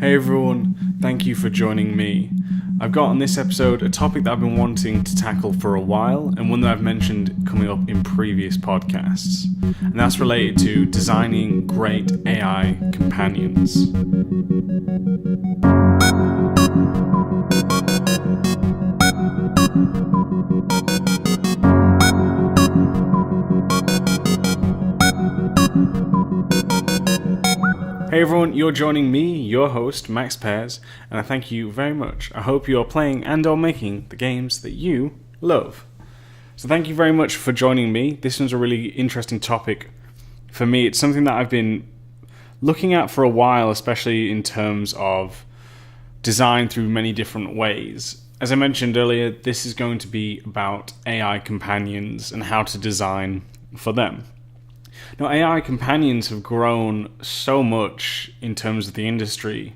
Hey everyone, thank you for joining me. I've got on this episode a topic that I've been wanting to tackle for a while and one that I've mentioned coming up in previous podcasts, and that's related to designing great AI companions. Hey everyone, you're joining me, your host, Max Pears, and I thank you very much. I hope you're playing and or making the games that you love. So thank you very much for joining me. This one's a really interesting topic for me. It's something that I've been looking at for a while, especially in terms of design through many different ways. As I mentioned earlier, this is going to be about AI companions and how to design for them. Now, AI companions have grown so much in terms of the industry.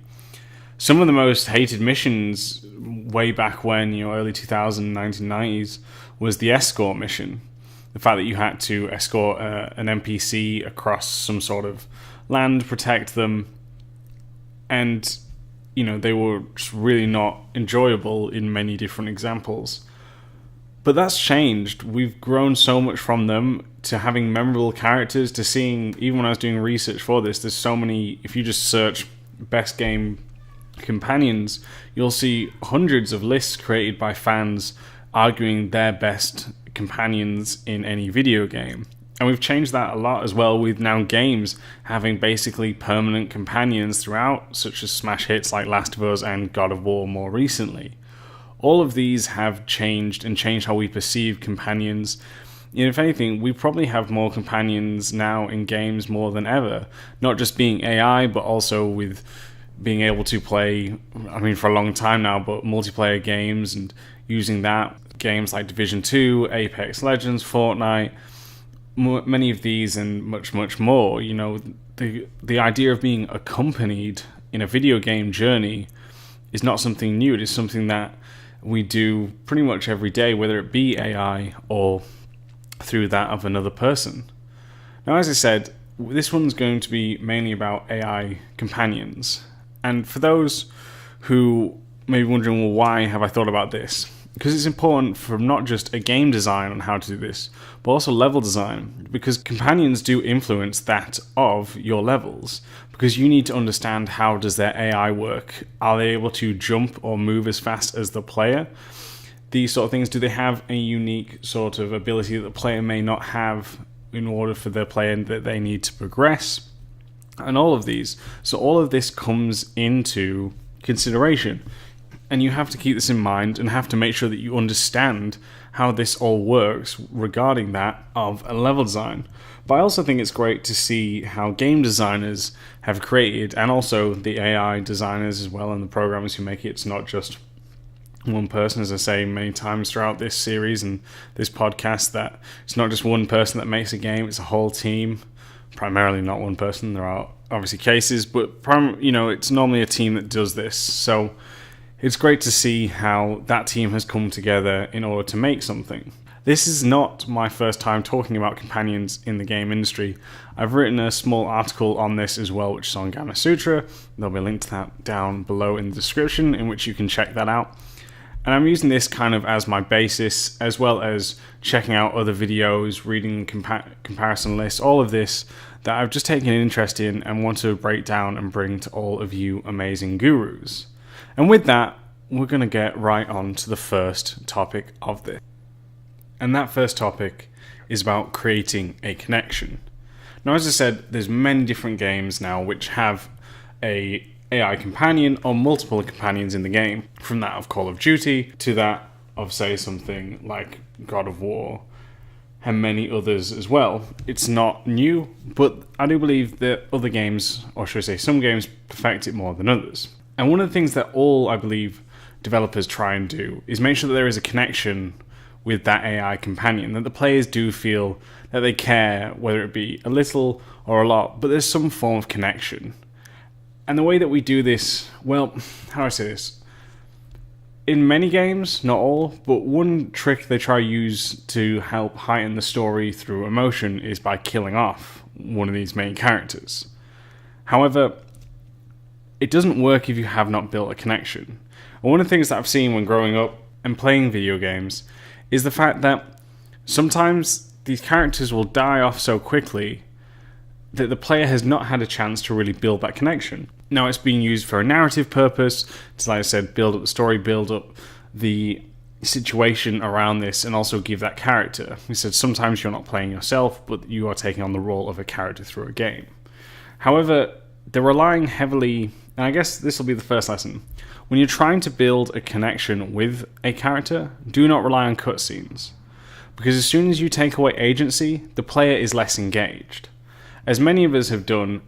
Some of the most hated missions way back when, early 2000s, 1990s, was the escort mission. The fact that you had to escort an NPC across some sort of land, protect them, and, they were just really not enjoyable in many different examples. But that's changed. We've grown so much from them to having memorable characters, to seeing, even when I was doing research for this, there's so many, if you just search best game companions, you'll see hundreds of lists created by fans arguing their best companions in any video game. And we've changed that a lot as well, with now games having basically permanent companions throughout, such as smash hits like Last of Us and God of War more recently. All of these have changed how we perceive companions. If anything, we probably have more companions now in games more than ever. Not just being AI, but also with being able to play, for a long time now, but multiplayer games and using that. Games like Division 2, Apex Legends, Fortnite, many of these and much, much more. The idea of being accompanied in a video game journey is not something new. It is something that we do pretty much every day, whether it be AI or through that of another person. Now, as I said, this one's going to be mainly about AI companions. And for those who may be wondering, well, why have I thought about this? Because it's important for not just a game design on how to do this, but also level design, because companions do influence that of your levels, because you need to understand how does their AI work. Are they able to jump or move as fast as the player? These sort of things. Do they have a unique sort of ability that the player may not have in order for the player that they need to progress? And all of these. So all of this comes into consideration. And you have to keep this in mind and have to make sure that you understand how this all works regarding that of a level design. But I also think it's great to see how game designers have created, and also the AI designers as well, and the programmers who make it. It's not just one person, as I say many times throughout this series and this podcast, that it's not just one person that makes a game, it's a whole team. Primarily not one person. There are obviously cases, but it's normally a team that does this. So it's great to see how that team has come together in order to make something. This is not my first time talking about companions in the game industry. I've written a small article on this as well, which is on Gamma Sutra. There'll be a link to that down below in the description, in which you can check that out. And I'm using this kind of as my basis, as well as checking out other videos, reading comparison lists, all of this that I've just taken an interest in and want to break down and bring to all of you amazing gurus. And with that, we're going to get right on to the first topic of this. And that first topic is about creating a connection. Now, as I said, there's many different games now which have a AI companion or multiple companions in the game, from that of Call of Duty to that of, say, something like God of War, and many others as well. It's not new, but I do believe that other games, or should I say some games, perfect it more than others. And one of the things that all, I believe, developers try and do is make sure that there is a connection with that AI companion, that the players do feel that they care, whether it be a little or a lot, but there's some form of connection. And the way that we do this, well, how do I say this? In many games, not all, but one trick they try to use to help heighten the story through emotion is by killing off one of these main characters. However, it doesn't work if you have not built a connection. And one of the things that I've seen when growing up and playing video games is the fact that sometimes these characters will die off so quickly that the player has not had a chance to really build that connection. Now, it's being used for a narrative purpose, to, like I said, build up the story, build up the situation around this, and also give that character. We said sometimes you're not playing yourself, but you are taking on the role of a character through a game. However, they're relying heavily, and I guess this will be the first lesson. When you're trying to build a connection with a character, do not rely on cutscenes. Because as soon as you take away agency, the player is less engaged. As many of us have done,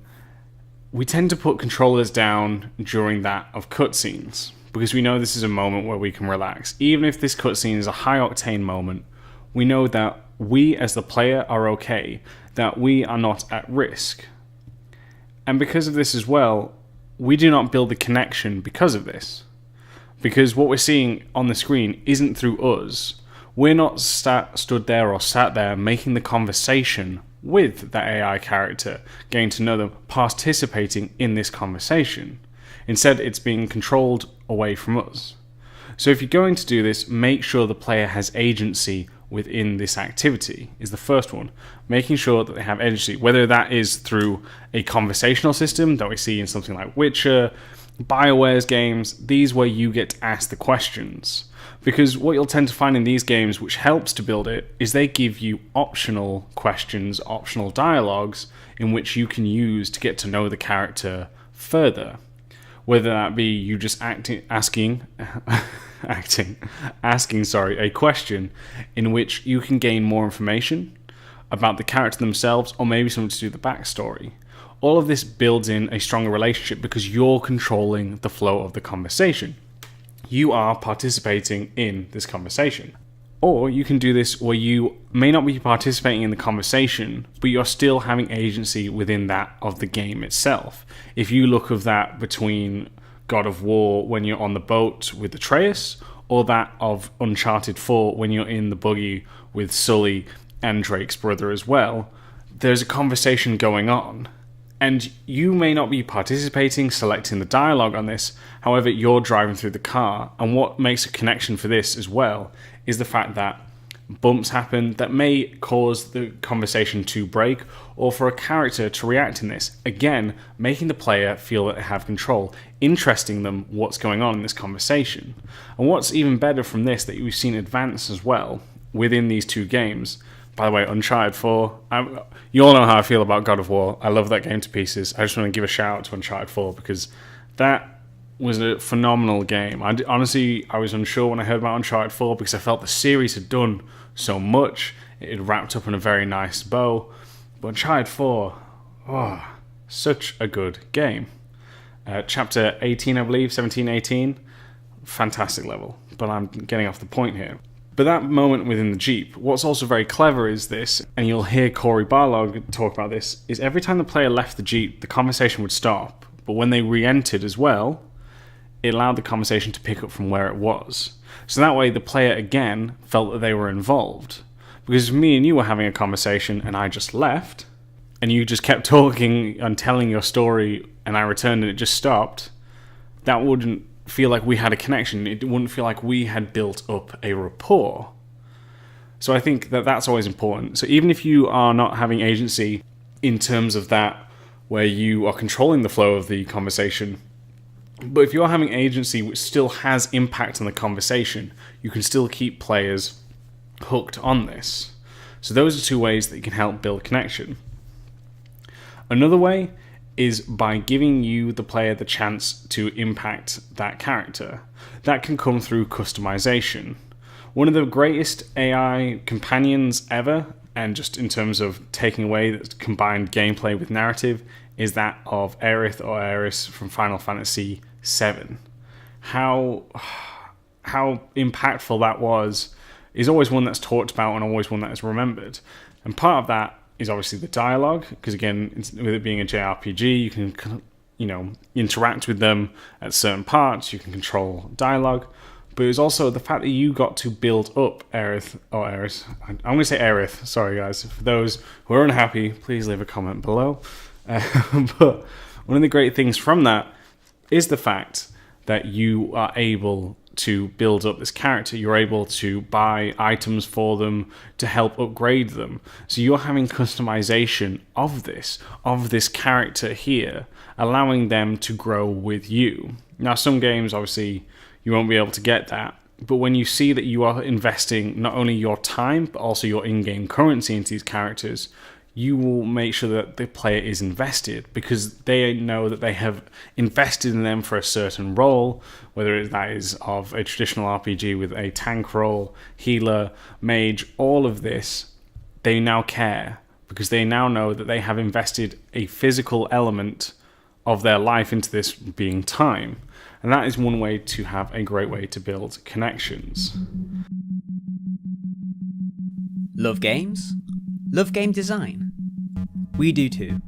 we tend to put controllers down during that of cutscenes, because we know this is a moment where we can relax. Even if this cutscene is a high-octane moment, we know that we as the player are okay, that we are not at risk. And because of this as well, we do not build the connection because of this. Because what we're seeing on the screen isn't through us. We're not stood there or sat there making the conversation with that AI character, getting to know them, participating in this conversation. Instead, it's being controlled away from us. So if you're going to do this, make sure the player has agency within this activity, is the first one. Making sure that they have agency, whether that is through a conversational system that we see in something like Witcher, BioWare's games, these where you get asked the questions. Because what you'll tend to find in these games, which helps to build it, is they give you optional questions, optional dialogues, in which you can use to get to know the character further. Whether that be you just asking a question in which you can gain more information about the character themselves, or maybe something to do with the backstory. All of this builds in a stronger relationship because you're controlling the flow of the conversation. You are participating in this conversation. Or you can do this where you may not be participating in the conversation, but you're still having agency within that of the game itself. If you look of that between God of War when you're on the boat with Atreus, or that of Uncharted 4 when you're in the buggy with Sully and Drake's brother as well, there's a conversation going on. And you may not be participating, selecting the dialogue on this, however, you're driving through the car, and what makes a connection for this as well is the fact that bumps happen that may cause the conversation to break, or for a character to react in this. Again, making the player feel that they have control, interesting them what's going on in this conversation. And what's even better from this, that we've seen advance as well within these two games. By the way, Uncharted 4, you all know how I feel about God of War. I love that game to pieces. I just want to give a shout out to Uncharted 4 because that was a phenomenal game. Honestly, I was unsure when I heard about Uncharted 4 because I felt the series had done so much. It had wrapped up in a very nice bow. But Uncharted 4, such a good game. Chapter 18, I believe, 17, 18, fantastic level. But I'm getting off the point here. But that moment within the Jeep, what's also very clever is this, and you'll hear Corey Barlog talk about this, is every time the player left the Jeep, the conversation would stop. But when they re-entered as well, it allowed the conversation to pick up from where it was. So that way the player again felt that they were involved. Because if me and you were having a conversation and I just left, and you just kept talking and telling your story and I returned and it just stopped, that wouldn't feel like we had a connection. It wouldn't feel like we had built up a rapport. So I think that that's always important. So even if you are not having agency in terms of that, where you are controlling the flow of the conversation, but if you're having agency which still has impact on the conversation, you can still keep players hooked on this. So those are two ways that you can help build connection. Another way is by giving you, the player, the chance to impact that character. That can come through customization. One of the greatest AI companions ever, and just in terms of taking away that combined gameplay with narrative, is that of Aerith or Aeris from Final Fantasy VII. How impactful that was is always one that's talked about and always one that is remembered. And part of that is obviously the dialogue, because again, with it being a JRPG, you can, interact with them at certain parts, you can control dialogue, but it was also the fact that you got to build up Aerith, or Aeris. I'm going to say Aerith, sorry guys. For those who are unhappy, please leave a comment below. But One of the great things from that is the fact that you are able to build up this character. You're able to buy items for them to help upgrade them. So you're having customization of this character here, allowing them to grow with you. Now, some games, obviously, you won't be able to get that. But when you see that you are investing not only your time, but also your in-game currency into these characters, you will make sure that the player is invested, because they know that they have invested in them for a certain role, whether that is of a traditional RPG with a tank role, healer, mage, all of this. They now care, because they now know that they have invested a physical element of their life into this being time. And that is one way to have a great way to build connections. Love games? Love game design? We do too.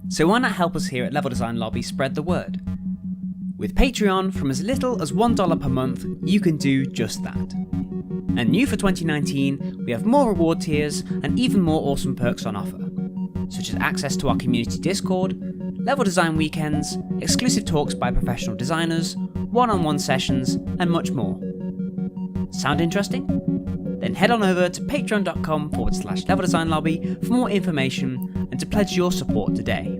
So why not help us here at Level Design Lobby spread the word? With Patreon, from as little as $1 per month, you can do just that. And new for 2019, we have more reward tiers and even more awesome perks on offer, such as access to our community Discord, level design weekends, exclusive talks by professional designers, one-on-one sessions, and much more. Sound interesting? Then head on over to patreon.com/leveldesignlobby for more information and to pledge your support today.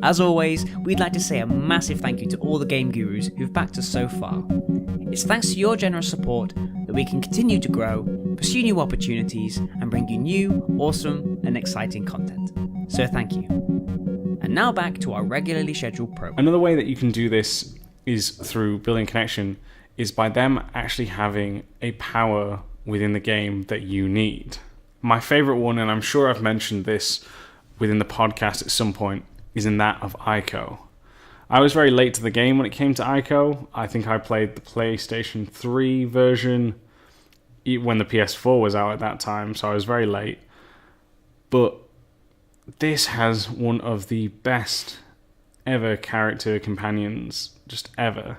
As always, we'd like to say a massive thank you to all the game gurus who've backed us so far. It's thanks to your generous support that we can continue to grow, pursue new opportunities, and bring you new, awesome, and exciting content. So thank you. And now back to our regularly scheduled program. Another way that you can do this is through building connection, is by them actually having a power within the game that you need. My favorite one, and I'm sure I've mentioned this within the podcast at some point, is in that of Ico. I was very late to the game when it came to Ico. I think I played the PlayStation 3 version when the PS4 was out at that time, so I was very late. But this has one of the best ever character companions, just ever.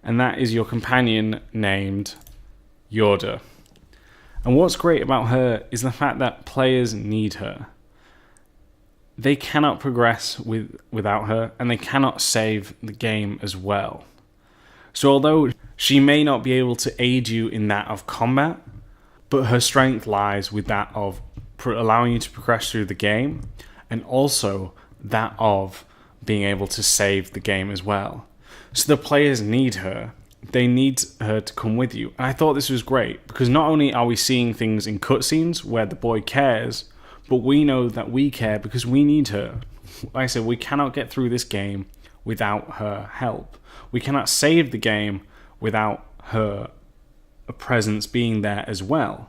And that is your companion named Yorda. And what's great about her is the fact that players need her. They cannot progress without her, and they cannot save the game as well. So although she may not be able to aid you in that of combat, but her strength lies with that of allowing you to progress through the game, and also that of being able to save the game as well. So the players need her. They need her to come with you. And I thought this was great, because not only are we seeing things in cutscenes where the boy cares, but we know that we care because we need her. Like I said, we cannot get through this game without her help. We cannot save the game without her presence being there as well.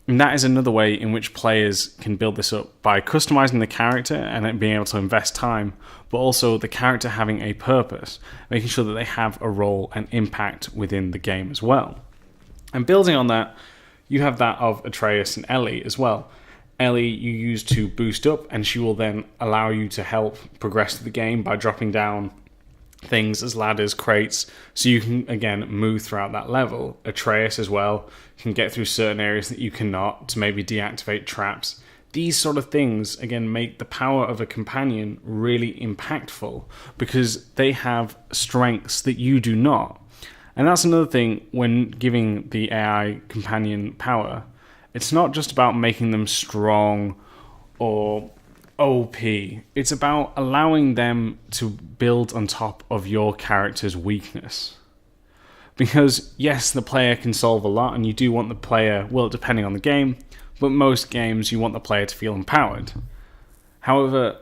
And that is another way in which players can build this up, by customizing the character and then being able to invest time, but also the character having a purpose, making sure that they have a role and impact within the game as well. And building on that, you have that of Atreus and Ellie as well. Ellie you use to boost up, and she will then allow you to help progress the game by dropping down things as ladders, crates, so you can again move throughout that level. Atreus as well can get through certain areas that you cannot, to maybe deactivate traps. These sort of things again make the power of a companion really impactful, because they have strengths that you do not. And that's another thing when giving the AI companion power. It's not just about making them strong or OP. It's about allowing them to build on top of your character's weakness. Because yes, the player can solve a lot, and you do want the player, well, depending on the game, but most games you want the player to feel empowered. However,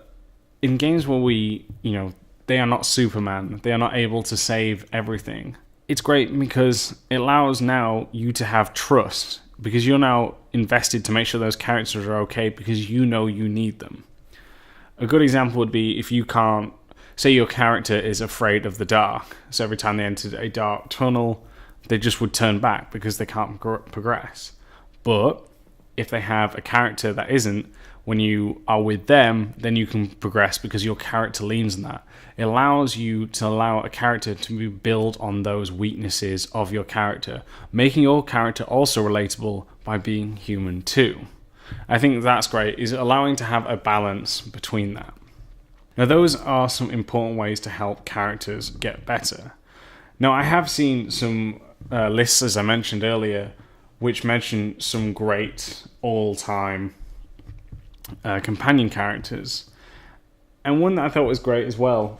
in games where they are not Superman, they are not able to save everything, it's great because it allows now you to have trust, because you're now invested to make sure those characters are okay, because you know you need them. A good example would be if you can't, say your character is afraid of the dark, so every time they entered a dark tunnel, they just would turn back because they can't progress. But if they have a character that isn't, when you are with them, then you can progress because your character leans on that. It allows you to allow a character to build on those weaknesses of your character, making your character also relatable by being human too. I think that's great, is allowing to have a balance between that. Now, those are some important ways to help characters get better. Now, I have seen some lists, as I mentioned earlier, which mention some great all-time companion characters. And one that I thought was great as well,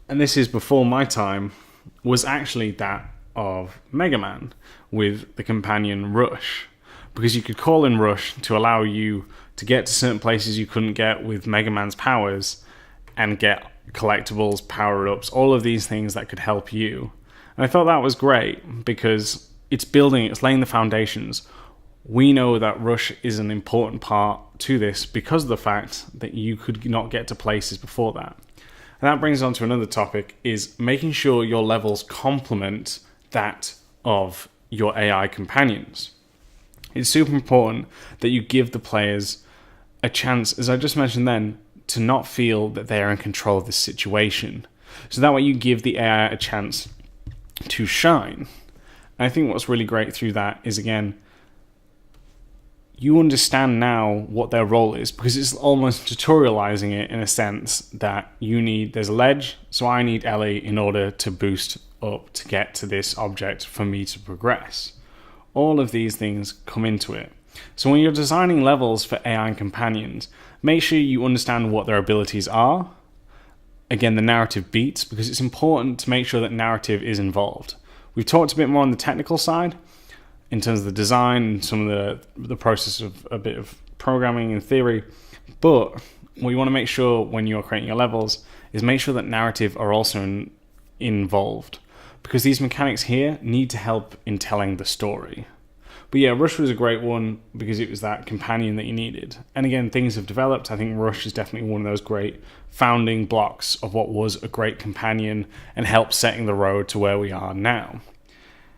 and this is before my time, was actually that of Mega Man with the companion Rush. Because you could call in Rush to allow you to get to certain places you couldn't get with Mega Man's powers and get collectibles, power-ups, all of these things that could help you. And I thought that was great because it's laying the foundations. We know that Rush is an important part to this because of the fact that you could not get to places before that. And that brings on to another topic, is making sure your levels complement that of your AI companions. It's super important that you give the players a chance, as I just mentioned then, to not feel that they are in control of this situation. So that way you give the AI a chance to shine. And I think what's really great through that is, again, you understand now what their role is, because it's almost tutorializing it in a sense that there's a ledge, so I need Ellie in order to boost up to get to this object for me to progress. All of these things come into it. So when you're designing levels for AI and companions, make sure you understand what their abilities are. Again, the narrative beats, because it's important to make sure that narrative is involved. We've talked a bit more on the technical side, in terms of the design and some of the process of a bit of programming and theory. But what you want to make sure when you're creating your levels is make sure that narrative are also involved. Because these mechanics here need to help in telling the story. But yeah, Rush was a great one because it was that companion that you needed. And again, things have developed. I think Rush is definitely one of those great founding blocks of what was a great companion and helped setting the road to where we are now.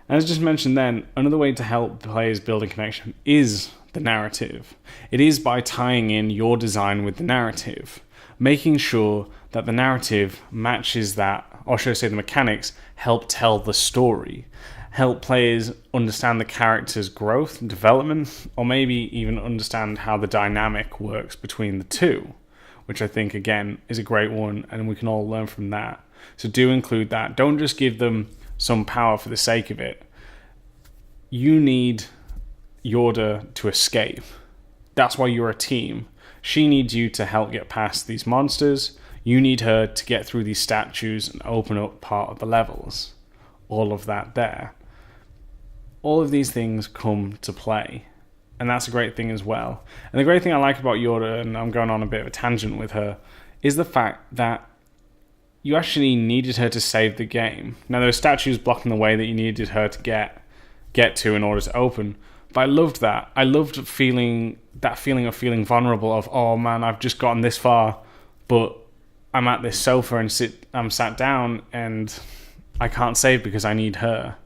As I just mentioned then, another way to help players build a connection is the narrative. It is by tying in your design with the narrative, making sure that the narrative matches that, or should I say the mechanics, help tell the story, help players understand the character's growth and development, or maybe even understand how the dynamic works between the two, which I think, again, is a great one, and we can all learn from that. So do include that. Don't just give them some power for the sake of it. You need Yorda to escape. That's why you're a team. She needs you to help get past these monsters. You need her to get through these statues and open up part of the levels. All of that there. All of these things come to play. And that's a great thing as well. And the great thing I like about Yorda, and I'm going on a bit of a tangent with her, is the fact that you actually needed her to save the game. Now, there were statues blocking the way that you needed her to get to in order to open. But I loved that. I loved feeling of feeling vulnerable of, oh man, I've just gotten this far, but I'm at this sofa and I'm sat down and I can't save because I need her.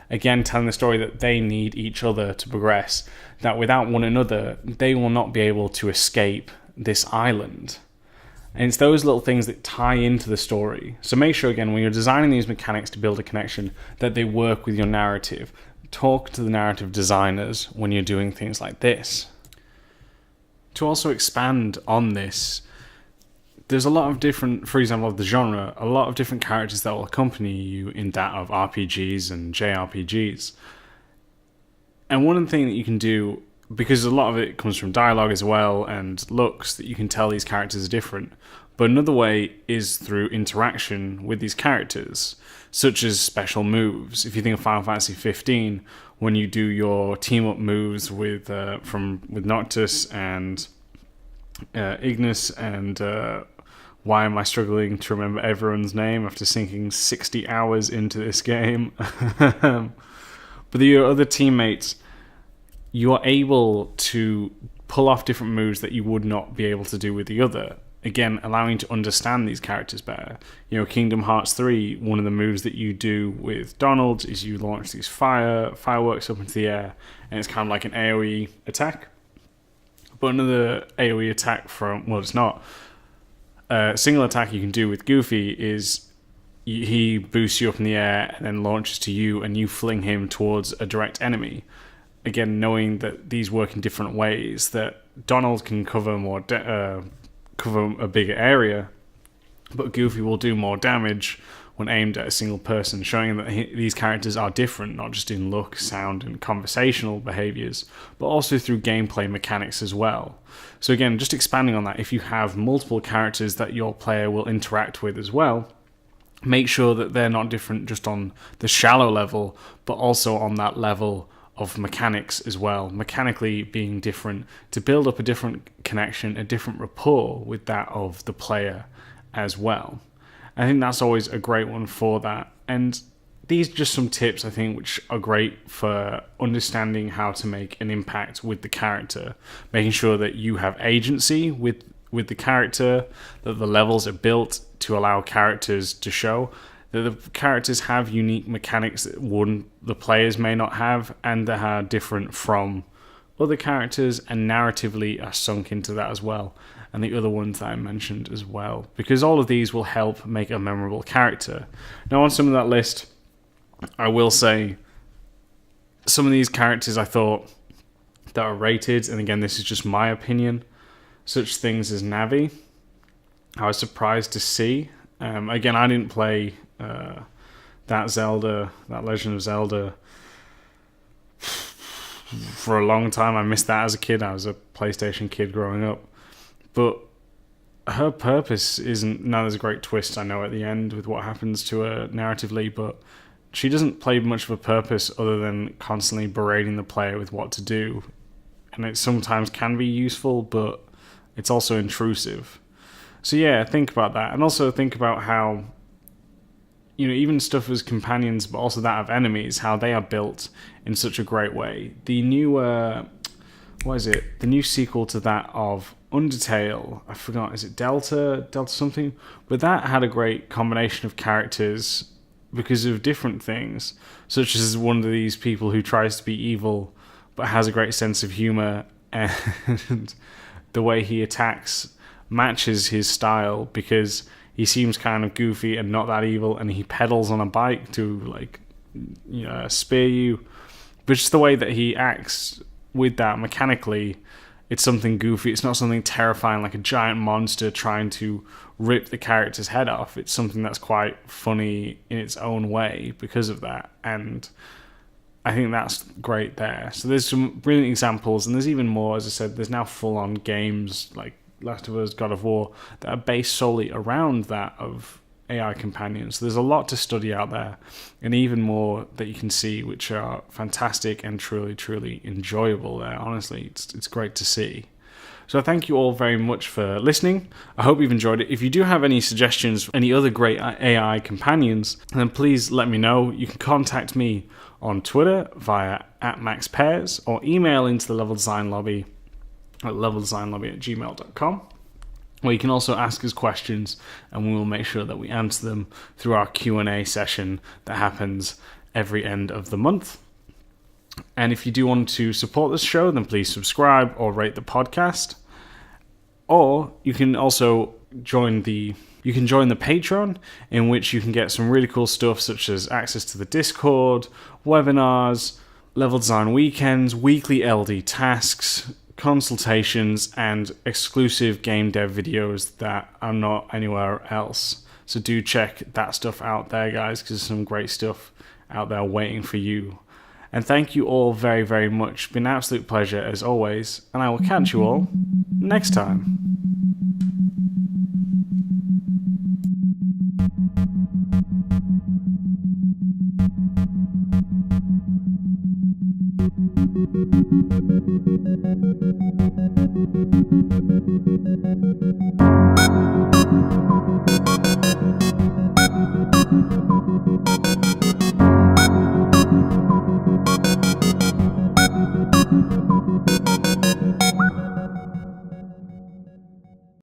Again, telling the story that they need each other to progress, that without one another, they will not be able to escape this island. And it's those little things that tie into the story. So make sure, again, when you're designing these mechanics to build a connection, that they work with your narrative. Talk to the narrative designers when you're doing things like this. To also expand on this, there's a lot of different, for example, of the genre, a lot of different characters that will accompany you in that of RPGs and JRPGs. And one thing that you can do, because a lot of it comes from dialogue as well and looks, that you can tell these characters are different. But another way is through interaction with these characters, such as special moves. If you think of Final Fantasy 15, when you do your team-up moves with Noctis and Ignis and why am I struggling to remember everyone's name after sinking 60 hours into this game? But your other teammates, you are able to pull off different moves that you would not be able to do with the other. Again, allowing you to understand these characters better. Kingdom Hearts 3, one of the moves that you do with Donald is you launch these fireworks up into the air, and it's kind of like an AoE attack. But another AoE attack it's not. A single attack you can do with Goofy is he boosts you up in the air and then launches to you, and you fling him towards a direct enemy. Again, knowing that these work in different ways, that Donald can cover a bigger area, but Goofy will do more damage when aimed at a single person, showing that these characters are different, not just in look, sound, and conversational behaviors, but also through gameplay mechanics as well. So again, just expanding on that, if you have multiple characters that your player will interact with as well, make sure that they're not different just on the shallow level, but also on that level of mechanics as well, mechanically being different to build up a different connection, a different rapport with that of the player as well. I think that's always a great one for that. And these are just some tips, I think, which are great for understanding how to make an impact with the character, making sure that you have agency with the character, that the levels are built to allow characters to show, that the characters have unique mechanics that the players may not have, and that are different from other characters and narratively are sunk into that as well, and the other ones that I mentioned as well, because all of these will help make a memorable character. Now, on some of that list, I will say some of these characters I thought that are rated, and again, this is just my opinion, such things as Navi, I was surprised to see. Again, I didn't play that Legend of Zelda, for a long time. I missed that as a kid. I was a PlayStation kid growing up. But her purpose isn't... Now, there's a great twist, I know, at the end with what happens to her narratively, but she doesn't play much of a purpose other than constantly berating the player with what to do. And it sometimes can be useful, but it's also intrusive. So yeah, think about that. And also think about how, even stuff as companions, but also that of enemies, how they are built in such a great way. The new, the new sequel to that of Undertale, I forgot, is it Delta something? But that had a great combination of characters because of different things, such as one of these people who tries to be evil, but has a great sense of humor, and the way he attacks matches his style, because he seems kind of goofy and not that evil, and he pedals on a bike to spear you. But just the way that he acts with that mechanically, it's something goofy. It's not something terrifying like a giant monster trying to rip the character's head off. It's something that's quite funny in its own way because of that, and I think that's great there. So there's some brilliant examples, and there's even more. As I said, there's now full-on games like Last of Us, God of War, that are based solely around that of AI companions. So there's a lot to study out there, and even more that you can see, which are fantastic and truly, truly enjoyable there. Honestly, it's great to see. So thank you all very much for listening. I hope you've enjoyed it. If you do have any suggestions for any other great AI companions, then please let me know. You can contact me on Twitter via @MaxPairs, or email into the Level Design Lobby at leveldesignlobby@gmail.com, where you can also ask us questions, and we will make sure that we answer them through our Q&A session that happens every end of the month. And if you do want to support this show, then please subscribe or rate the podcast. Or you can also join the Patreon, in which you can get some really cool stuff, such as access to the Discord, webinars, level design weekends, weekly LD tasks, consultations, and exclusive game dev videos that are not anywhere else. So do check that stuff out there, guys, because there's some great stuff out there waiting for you. And thank you all very, very much. It's been an absolute pleasure as always, and I will catch you all next time.